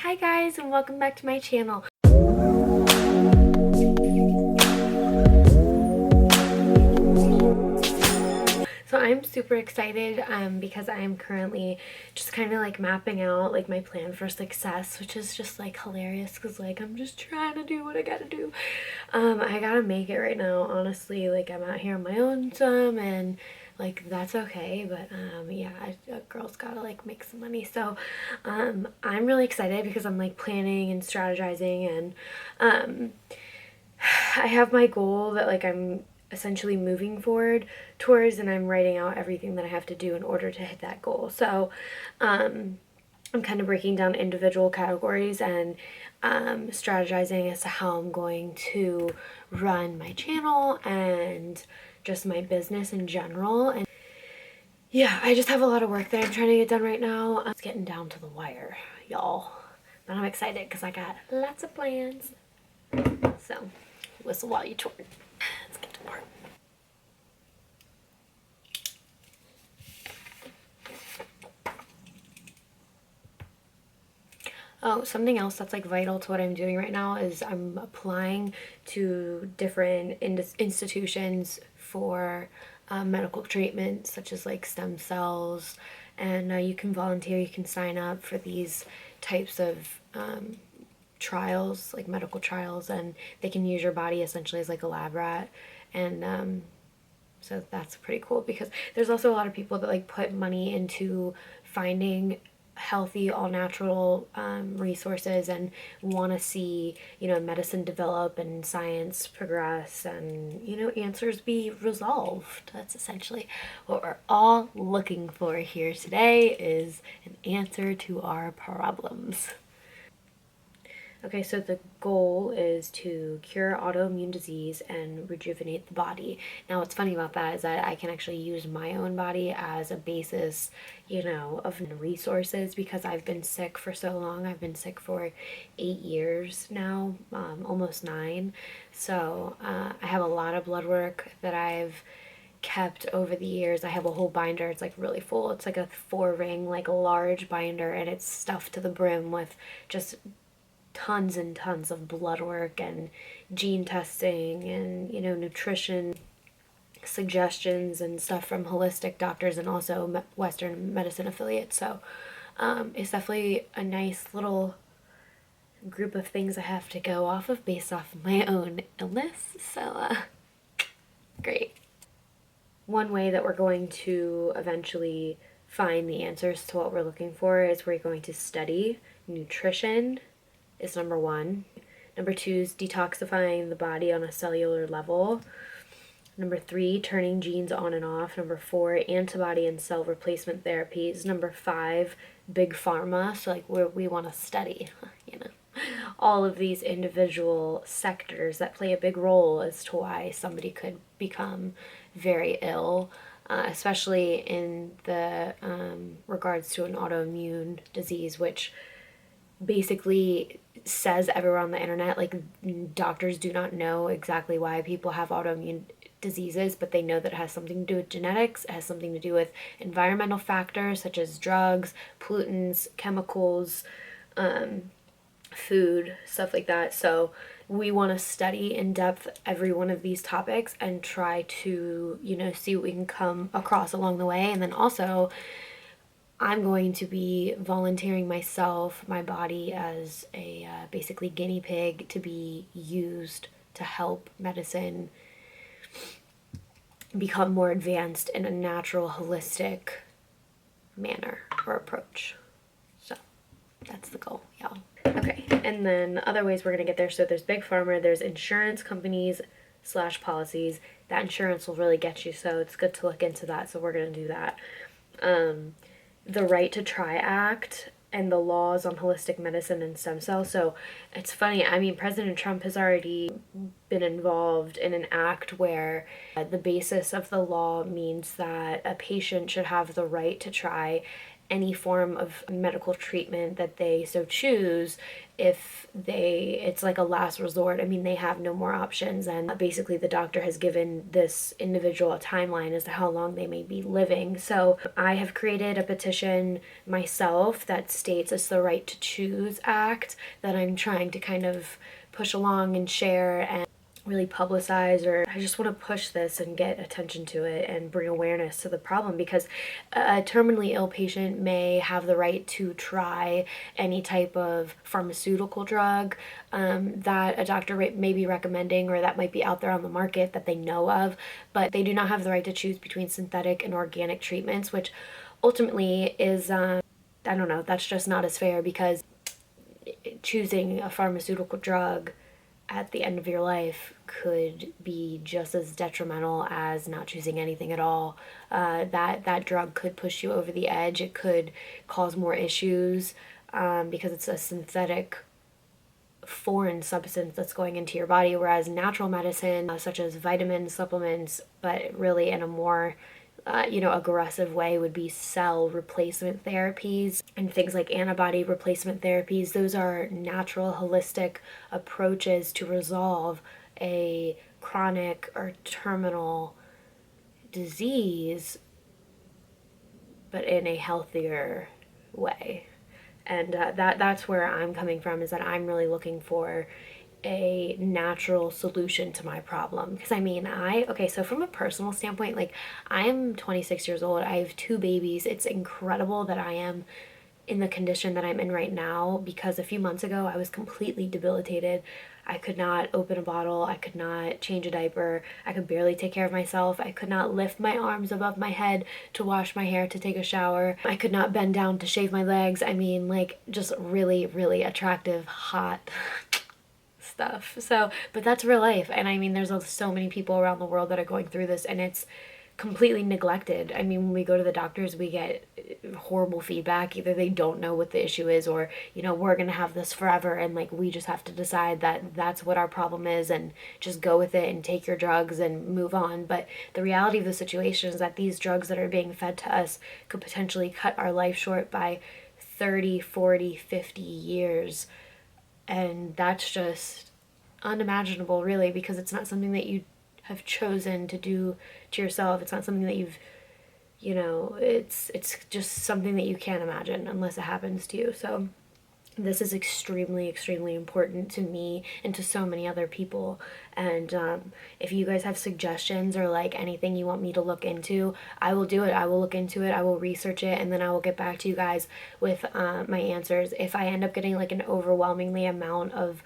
Hi guys, and welcome back to my channel. So I'm super excited because I'm currently just kind of like mapping out like my plan for success, which is just like hilarious because like I'm just trying to do what I gotta do. I gotta make it right now, honestly. Like I'm out here on my own some, and like that's okay, but yeah, a girl's gotta like make some money. So I'm really excited because I'm like planning and strategizing, and I have my goal that like I'm essentially moving forward towards, and I'm writing out everything that I have to do in order to hit that goal. So I'm kind of breaking down individual categories and strategizing as to how I'm going to run my channel and just my business in general. And yeah, I just have a lot of work that I'm trying to get done right now. It's getting down to the wire, y'all. But I'm excited because I got lots of plans. So, whistle while you twerk. Let's get to work. Oh, something else that's like vital to what I'm doing right now is I'm applying to different institutions for medical treatment, such as like stem cells, and you can volunteer, you can sign up for these types of trials, like medical trials, and they can use your body essentially as like a lab rat. And so that's pretty cool because there's also a lot of people that like put money into finding healthy, all natural resources and want to see, you know, medicine develop and science progress and, you know, answers be resolved. That's essentially what we're all looking for here today, is an answer to our problems. Okay, so the goal is to cure autoimmune disease and rejuvenate the body. Now, what's funny about that is that I can actually use my own body as a basis, you know, of resources because I've been sick for so long. I've been sick for 8 years now, almost 9. So I have a lot of blood work that I've kept over the years. I have a whole binder. It's like really full. It's like a 4-ring, like large binder, and it's stuffed to the brim with just tons and tons of blood work and gene testing and, you know, nutrition suggestions and stuff from holistic doctors and also Western medicine affiliates. So it's definitely a nice little group of things I have to go off of based off of my own illness. So great. One way that we're going to eventually find the answers to what we're looking for is we're going to study nutrition is number 1. Number 2 is detoxifying the body on a cellular level. Number 3, turning genes on and off. Number 4, antibody and cell replacement therapies. Number 5, big pharma. So like we want to study, you know, all of these individual sectors that play a big role as to why somebody could become very ill, especially in the regards to an autoimmune disease, which basically says everywhere on the internet, like, doctors do not know exactly why people have autoimmune diseases, but they know that it has something to do with genetics, it has something to do with environmental factors such as drugs, pollutants, chemicals, food, stuff like that. So we want to study in depth every one of these topics and try to, you know, see what we can come across along the way. And then also I'm going to be volunteering myself, my body, as a basically guinea pig to be used to help medicine become more advanced in a natural, holistic manner or approach. So that's the goal, y'all. Okay, and then other ways we're going to get there. So there's big pharma, there's insurance companies / policies. That insurance will really get you, so it's good to look into that. So we're going to do that. The Right to Try Act and the laws on holistic medicine and stem cells. So it's funny, I mean, President Trump has already been involved in an act where the basis of the law means that a patient should have the right to try any form of medical treatment that they so choose. If it's like a last resort, I mean, they have no more options, and basically the doctor has given this individual a timeline as to how long they may be living. So I have created a petition myself that states it's the Right to Choose Act that I'm trying to kind of push along and share and really publicize, or I just want to push this and get attention to it and bring awareness to the problem, because a terminally ill patient may have the right to try any type of pharmaceutical drug that a doctor may be recommending, or that might be out there on the market that they know of, but they do not have the right to choose between synthetic and organic treatments, which ultimately is, I don't know, that's just not as fair, because choosing a pharmaceutical drug at the end of your life could be just as detrimental as not choosing anything at all. That drug could push you over the edge. It could cause more issues because it's a synthetic foreign substance that's going into your body, whereas natural medicine, such as vitamins, supplements, but really in a more aggressive way, would be cell replacement therapies and things like antibody replacement therapies. Those are natural, holistic approaches to resolve a chronic or terminal disease, but in a healthier way. And that's where I'm coming from, is that I'm really looking for a natural solution to my problem. Because I mean, okay, so from a personal standpoint, like, I am 26 years old. I have 2 babies. It's incredible that I am in the condition that I'm in right now, because a few months ago I was completely debilitated. I could not open a bottle. I could not change a diaper. I could barely take care of myself. I could not lift my arms above my head to wash my hair, to take a shower. I could not bend down to shave my legs. I mean, like, just really, really attractive, hot stuff. So, but that's real life. And I mean, there's so many people around the world that are going through this, and it's completely neglected. I mean, when we go to the doctors, we get horrible feedback. Either they don't know what the issue is, or, we're going to have this forever, and like, we just have to decide that that's what our problem is and just go with it and take your drugs and move on. But the reality of the situation is that these drugs that are being fed to us could potentially cut our life short by 30, 40, 50 years. And that's just unimaginable, really, because it's not something that you have chosen to do to yourself. It's not something that it's just something that you can't imagine unless it happens to you. So this is extremely, extremely important to me and to so many other people. And if you guys have suggestions or like anything you want me to look into, I will do it. I will look into it. I will research it, and then I will get back to you guys with my answers. If I end up getting like an overwhelmingly amount of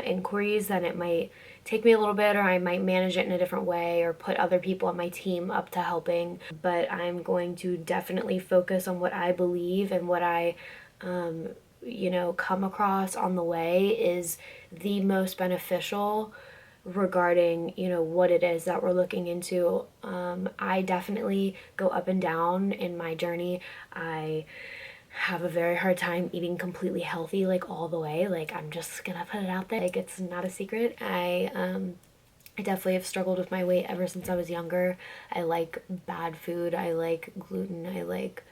inquiries, then it might take me a little bit, or I might manage it in a different way, or put other people on my team up to helping. But I'm going to definitely focus on what I believe, and what I come across on the way is the most beneficial regarding, what it is that we're looking into. I definitely go up and down in my journey. I have a very hard time eating completely healthy, like all the way. Like, I'm just gonna put it out there. Like, it's not a secret. I definitely have struggled with my weight ever since I was younger. I like bad food. I like gluten. I like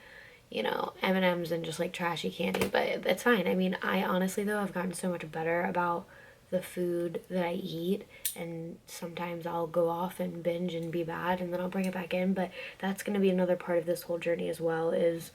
M&Ms and just like trashy candy, but it's fine. I mean, I honestly, though, I've gotten so much better about the food that I eat, and sometimes I'll go off and binge and be bad, and then I'll bring it back in. But that's going to be another part of this whole journey as well, is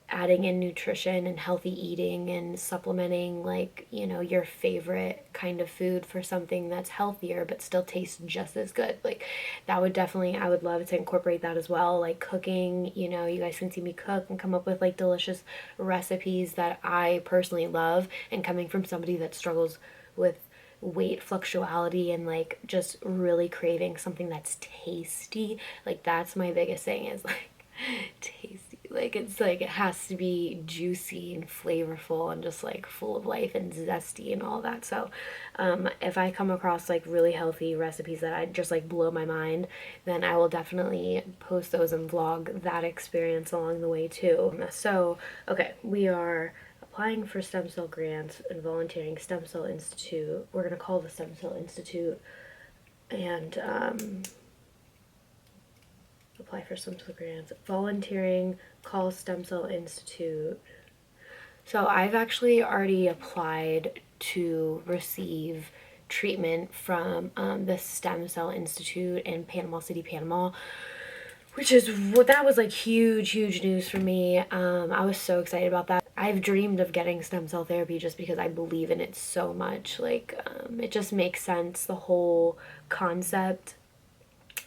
adding in nutrition and healthy eating and supplementing, like, your favorite kind of food for something that's healthier but still tastes just as good. Like, that would definitely, I would love to incorporate that as well. Like, cooking, you guys can see me cook and come up with like delicious recipes that I personally love. And coming from somebody that struggles with weight fluctuality and like just really craving something that's tasty, like, that's my biggest thing, is like tasty. Like, it's like, it has to be juicy and flavorful and just like full of life and zesty and all that. So if I come across like really healthy recipes that I just like blow my mind, then I will definitely post those and vlog that experience along the way too. So okay, we are applying for stem cell grants and volunteering Stem Cell Institute. We're gonna call the Stem Cell Institute, and apply for some grants. Volunteering, call Stem Cell Institute. So I've actually already applied to receive treatment from the Stem Cell Institute in Panama City, Panama, that was like huge news for me. I was so excited about that. I've dreamed of getting stem cell therapy just because I believe in it so much. Like, it just makes sense, the whole concept.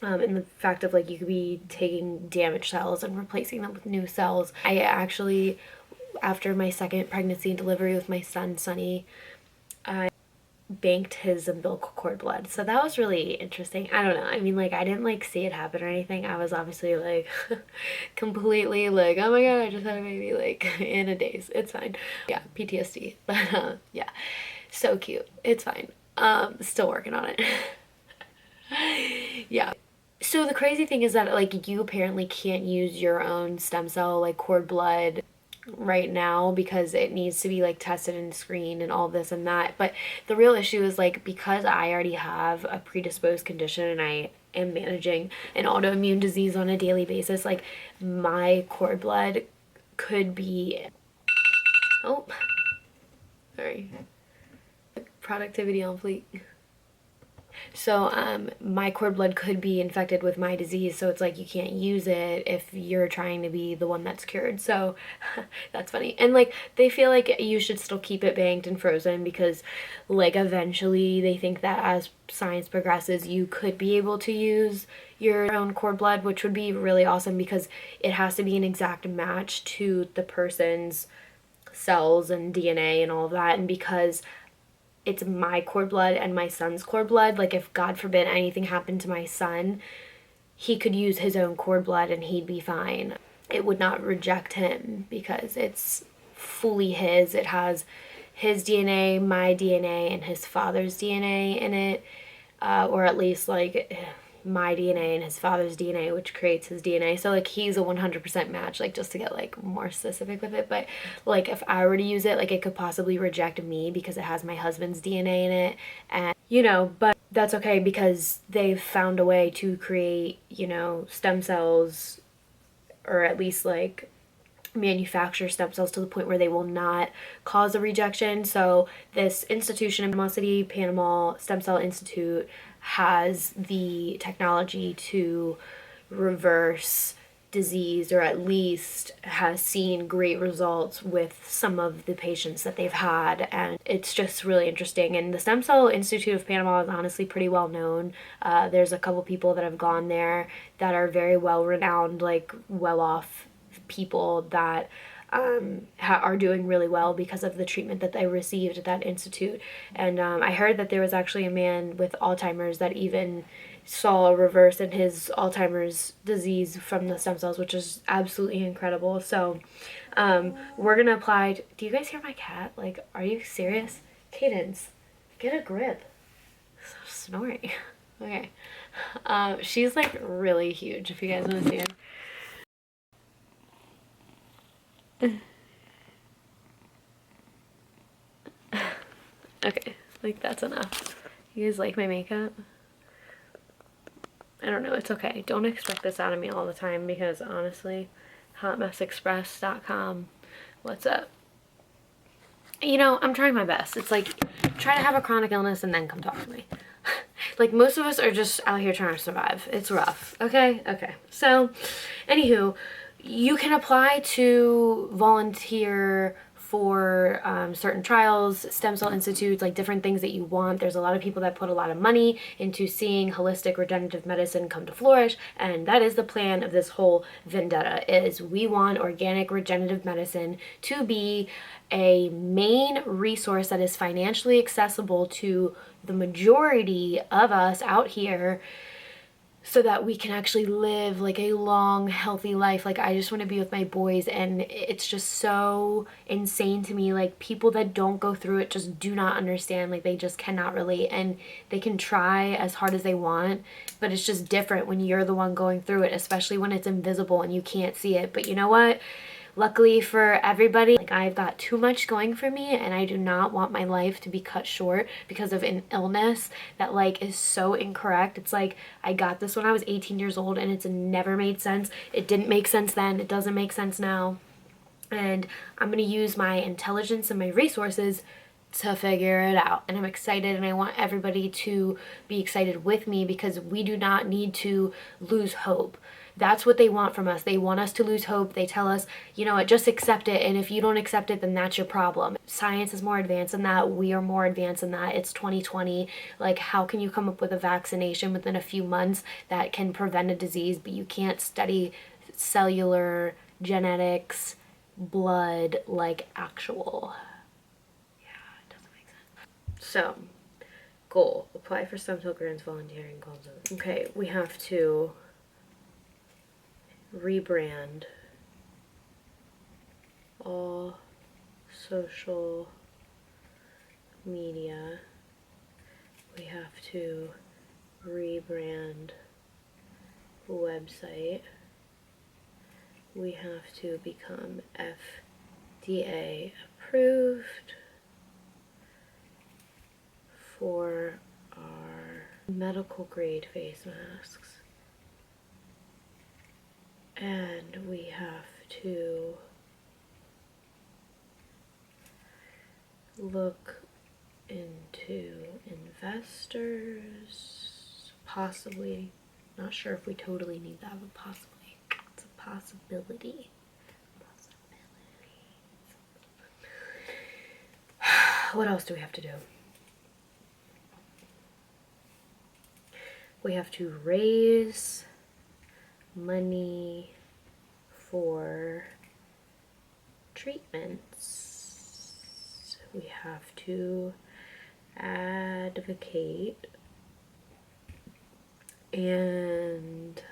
And the fact of like you could be taking damaged cells and replacing them with new cells. I actually, after my second pregnancy and delivery with my son Sonny, I banked his umbilical cord blood. So that was really interesting. I don't know. I mean, like, I didn't like see it happen or anything. I was obviously like completely like, oh my god, I just had a baby like in a daze. It's fine. Yeah, PTSD. But yeah, so cute. It's fine. Still working on it. Yeah. So the crazy thing is that like you apparently can't use your own stem cell like cord blood right now because it needs to be like tested and screened and all this and that. But the real issue is like, because I already have a predisposed condition and I am managing an autoimmune disease on a daily basis, like my cord blood could be, oh, sorry, productivity on fleek. So my cord blood could be infected with my disease, so it's like you can't use it if you're trying to be the one that's cured. So that's funny. And like they feel like you should still keep it banked and frozen because like eventually they think that as science progresses you could be able to use your own cord blood, which would be really awesome because it has to be an exact match to the person's cells and DNA and all of that. And because it's my cord blood and my son's cord blood, like if God forbid anything happened to my son, he could use his own cord blood and he'd be fine. It would not reject him because it's fully his. It has his DNA, my DNA, and his father's DNA in it, or at least like my DNA and his father's DNA, which creates his DNA. So like he's a 100% match, like just to get like more specific with it. But like if I were to use it, like it could possibly reject me because it has my husband's DNA in it. And you know, but that's okay because they've found a way to create, you know, stem cells, or at least like manufacture stem cells to the point where they will not cause a rejection. So this institution in Panama City, Panama Stem Cell Institute, has the technology to reverse disease, or at least has seen great results with some of the patients that they've had, and it's just really interesting. And the Stem Cell Institute of Panama is honestly pretty well known. There's a couple people that have gone there that are very well renowned, like well off people that are doing really well because of the treatment that they received at that institute. And I heard that there was actually a man with Alzheimer's that even saw a reverse in his Alzheimer's disease from the stem cells, which is absolutely incredible. So we're gonna apply. Do you guys hear my cat? Like, are you serious? Cadence, get a grip. So snoring. Okay. She's like really huge, if you guys want to see her. Okay, like that's enough. You guys like my makeup? I don't know, it's okay. Don't expect this out of me all the time because honestly, hotmessexpress.com, what's up? You know, I'm trying my best. It's like, try to have a chronic illness and then come talk to me. Like, most of us are just out here trying to survive. It's rough, okay? Okay, so, anywho, you can apply to volunteer for certain trials, stem cell institutes, like different things that you want. There's a lot of people that put a lot of money into seeing holistic regenerative medicine come to flourish, and that is the plan of this whole vendetta, is we want organic regenerative medicine to be a main resource that is financially accessible to the majority of us out here, so that we can actually live like a long, healthy life. Like, I just want to be with my boys, and it's just so insane to me. Like, people that don't go through it just do not understand. Like, they just cannot relate, and they can try as hard as they want, but it's just different when you're the one going through it, especially when it's invisible and you can't see it. But you know what? luckily for everybody, like, I've got too much going for me, and I do not want my life to be cut short because of an illness that, like, is so incorrect. It's like, I got this when I was 18 years old, and it's never made sense. It didn't make sense then. It doesn't make sense now. And I'm going to use my intelligence and my resources to figure it out. And I'm excited, and I want everybody to be excited with me, because we do not need to lose hope. That's what they want from us. They want us to lose hope. They tell us, you know what, just accept it. And if you don't accept it, then that's your problem. Science is more advanced than that. We are more advanced than that. It's 2020. Like, how can you come up with a vaccination within a few months that can prevent a disease, but you can't study cellular genetics, blood, like actual? Yeah, it doesn't make sense. So, goal: apply for stem cell grants, volunteering calls. Okay, we have to rebrand all social media. We have to rebrand website. We have to become FDA approved for our medical grade face masks. And we have to look into investors, possibly. Not sure if we totally need that, but possibly. It's a possibility. What else do we have to do? We have to raise money for treatments. We have to advocate, and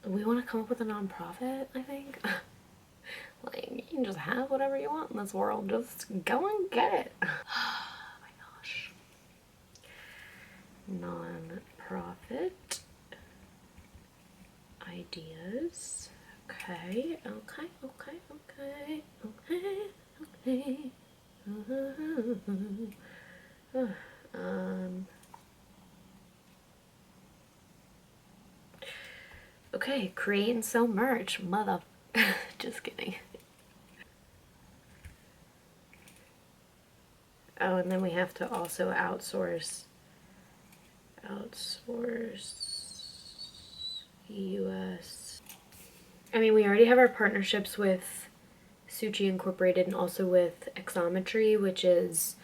we want to come up with a nonprofit, I think. Like, you can just have whatever you want in this world. Just go and get it. Oh my gosh. Non-profit ideas. Okay. Okay, create and sell merch. Mother. Just kidding. Oh, and then we have to also outsource US. I mean, we already have our partnerships with Suchi Incorporated and also with Exometry, which is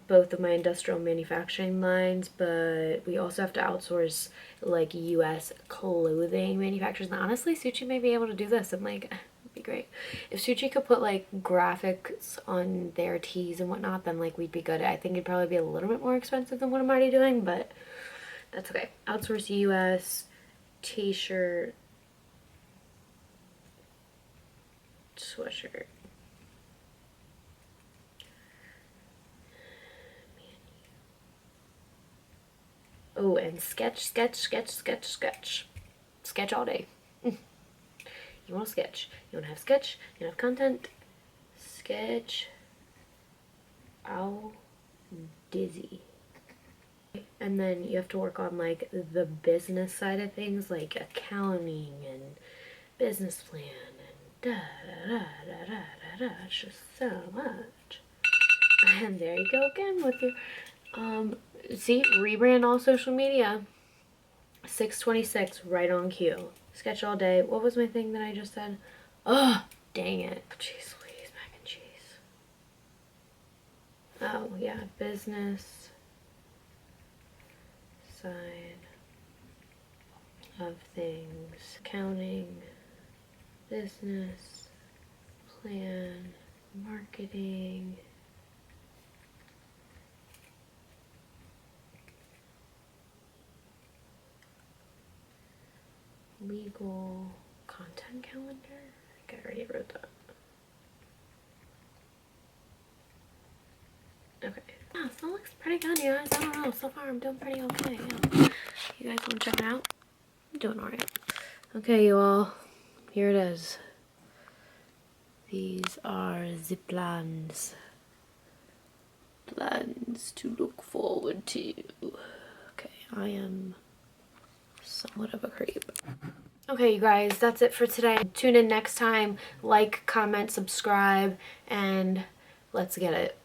both of my industrial manufacturing lines, but we also have to outsource like US clothing manufacturers. And honestly, Suchi may be able to do this. I'm like, it'd be great if Suchi could put like graphics on their tees and whatnot, then like we'd be good. I think it'd probably be a little bit more expensive than what I'm already doing, but that's okay. Outsource US t-shirt, sweatshirt. Oh, and sketch. Sketch all day. You want to sketch. You want to have sketch. You want to have content. Sketch. Ow. Dizzy. And then you have to work on like the business side of things, like accounting and business plan and da. It's just so much. And there you go again with your see, rebrand all social media. 6:26, right on cue. Sketch all day. What was my thing that I just said? Oh, dang it. Jeez Louise, mac and cheese. Oh, yeah, business side of things. Accounting, business, plan, marketing. Legal, content calendar. I think I already wrote that. Okay. Yeah, so it looks pretty good, you guys. I don't know. So far, I'm doing pretty okay. Yeah. You guys want to check it out? I'm doing alright. Okay, you all. Here it is. These are the plans. Plans to look forward to. Okay, I am somewhat of a creep. Okay, you guys, that's it for today. Tune in next time. Like, comment, subscribe, and let's get it.